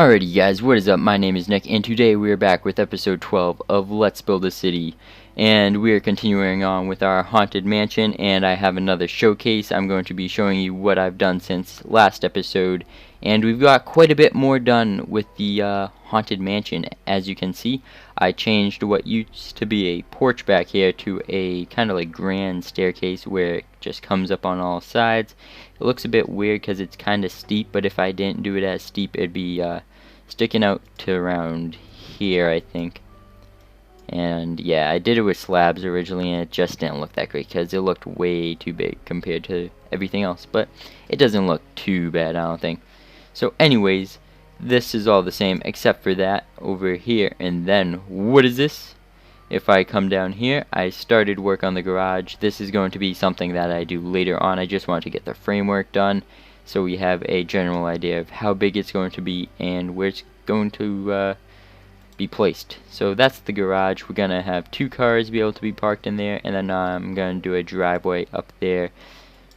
Alrighty guys, what is up? My name is Nick, and today we are back with episode 12 of Let's Build a City. And we are continuing on with our haunted mansion, and I have another showcase. I'm going to be showing you what I've done since last episode. And we've got quite a bit more done with the haunted mansion. As you can see, I changed what used to be a porch back here to a kind of like grand staircase where it just comes up on all sides. It looks a bit weird because it's kind of steep, but if I didn't do it as steep, it'd be sticking out to around here, I think. And yeah, I did it with slabs originally, and it just didn't look that great because it looked way too big compared to everything else. But it doesn't look too bad, I don't think. So anyways, this is all the same except for that over here. And then, what is this? If I come down here, I started work on the garage. This is going to be something that I do later on. I just want to get the framework done, so we have a general idea of how big it's going to be and where it's going to be placed. So that's the garage. We're gonna have 2 cars be able to be parked in there, and then I'm gonna do a driveway up there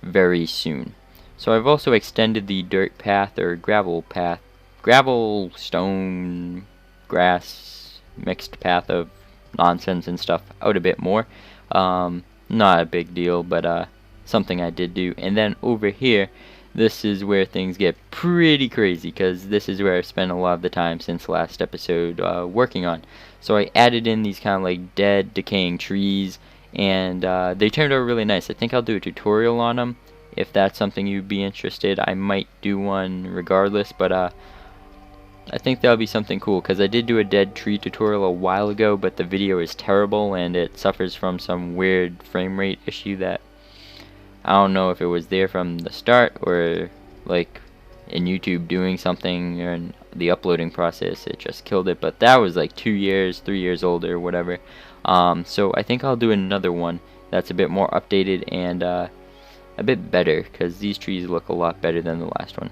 very soon. So I've also extended the dirt path or gravel path, gravel, stone, grass mixed path of nonsense and stuff out a bit more. Not a big deal, but something I did do. And then over here, this is where things get pretty crazy, because this is where I've spent a lot of the time since last episode working on. So I added in these kind of like dead, decaying trees, and they turned out really nice. I think I'll do a tutorial on them. If that's something you'd be interested, I might do one regardless, but I think that'll be something cool, because I did do a dead tree tutorial a while ago, but the video is terrible and it suffers from some weird frame rate issue that I don't know if it was there from the start or like in YouTube doing something or in the uploading process it just killed it. But that was like 2 years, 3 years old or whatever. So I think I'll do another one that's a bit more updated and a bit better, because these trees look a lot better than the last one.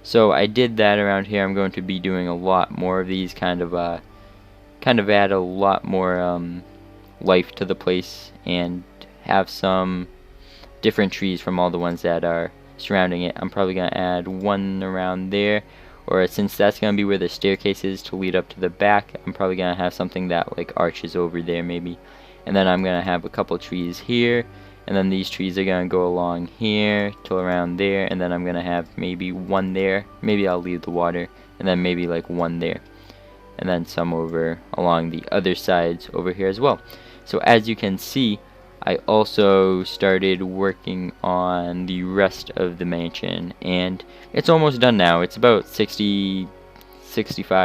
So I did that around here. I'm going to be doing a lot more of these, kind of add a lot more life to the place and have some different trees from all the ones that are surrounding it. I'm probably going to add one around there, or since that's going to be where the staircase is to lead up to the back, I'm probably going to have something that like arches over there maybe. And then I'm going to have a couple trees here, and then these trees are going to go along here till around there, and then I'm going to have maybe one there. Maybe I'll leave the water, and then maybe like one there, and then some over along the other sides over here as well. So as you can see, I also started working on the rest of the mansion, and it's almost done now. It's about 65,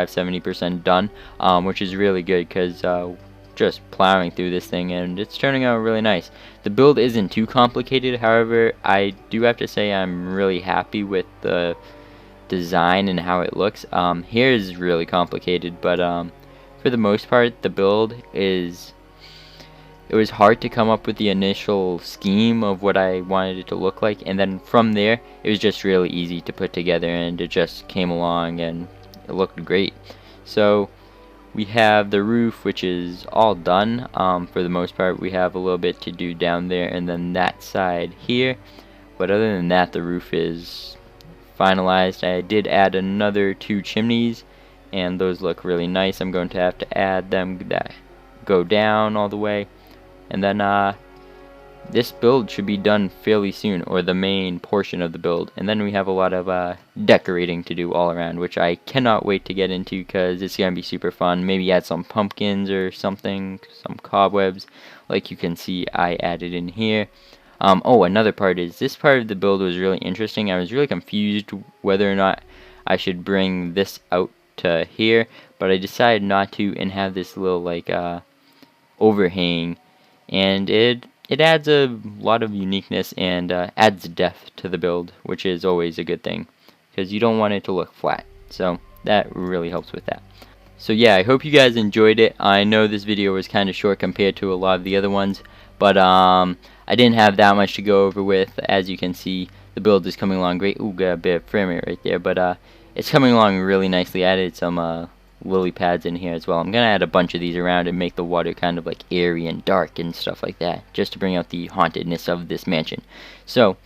70% done, which is really good, because just plowing through this thing and it's turning out really nice. The build isn't too complicated, however, I do have to say I'm really happy with the design and how it looks. Here is really complicated, but for the most part, the build is... It was hard to come up with the initial scheme of what I wanted it to look like, and then from there it was just really easy to put together, and it just came along and it looked great. So we have the roof, which is all done for the most part. We have a little bit to do down there and then that side here, but other than that the roof is finalized. I did add another 2 chimneys, and those look really nice. I'm going to have to add them that go down all the way. And then this build should be done fairly soon, or the main portion of the build. And then we have a lot of decorating to do all around, which I cannot wait to get into, because it's going to be super fun. Maybe add some pumpkins or something, some cobwebs, like you can see I added in here. Oh, another part is, this part of the build was really interesting. I was really confused whether or not I should bring this out to here, but I decided not to and have this little like overhang. And it adds a lot of uniqueness and adds depth to the build, which is always a good thing, because you don't want it to look flat. So that really helps with that. So yeah, I hope you guys enjoyed it. I know this video was kind of short compared to a lot of the other ones, but I didn't have that much to go over with. As you can see, the build is coming along great. Ooh, got a bit of frame rate right there, but it's coming along really nicely. I added some lily pads in here as well. I'm gonna add a bunch of these around and make the water kind of like airy and dark and stuff like that, just to bring out the hauntedness of this mansion. So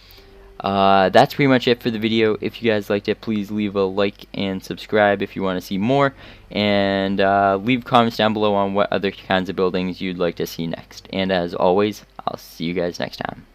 That's pretty much it for the video. If you guys liked it, please leave a like and subscribe if you want to see more, and leave comments down below on what other kinds of buildings you'd like to see next. And as always, I'll see you guys next time.